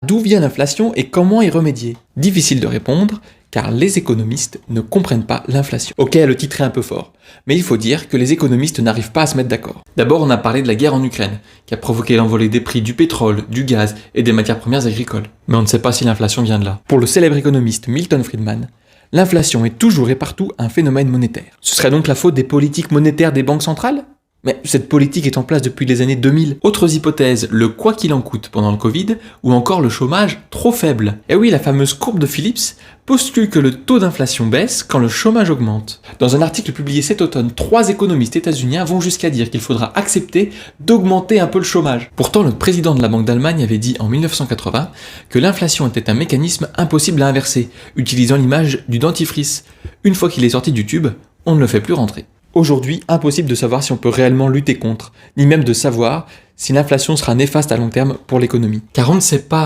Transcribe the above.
D'où vient l'inflation et comment y remédier? Difficile de répondre, car les économistes ne comprennent pas l'inflation. Ok, le titre est un peu fort, mais il faut dire que les économistes n'arrivent pas à se mettre d'accord. D'abord, on a parlé de la guerre en Ukraine, qui a provoqué l'envolée des prix du pétrole, du gaz et des matières premières agricoles. Mais on ne sait pas si l'inflation vient de là. Pour le célèbre économiste Milton Friedman, l'inflation est toujours et partout un phénomène monétaire. Ce serait donc la faute des politiques monétaires des banques centrales? Mais cette politique est en place depuis les années 2000. Autres hypothèses, le quoi qu'il en coûte pendant le Covid, ou encore le chômage trop faible. Et oui, la fameuse courbe de Phillips postule que le taux d'inflation baisse quand le chômage augmente. Dans un article publié cet automne, 3 économistes états-uniens vont jusqu'à dire qu'il faudra accepter d'augmenter un peu le chômage. Pourtant, le président de la Banque d'Allemagne avait dit en 1980 que l'inflation était un mécanisme impossible à inverser, utilisant l'image du dentifrice. Une fois qu'il est sorti du tube, on ne le fait plus rentrer. Aujourd'hui, impossible de savoir si on peut réellement lutter contre, ni même de savoir si l'inflation sera néfaste à long terme pour l'économie. Car on ne sait pas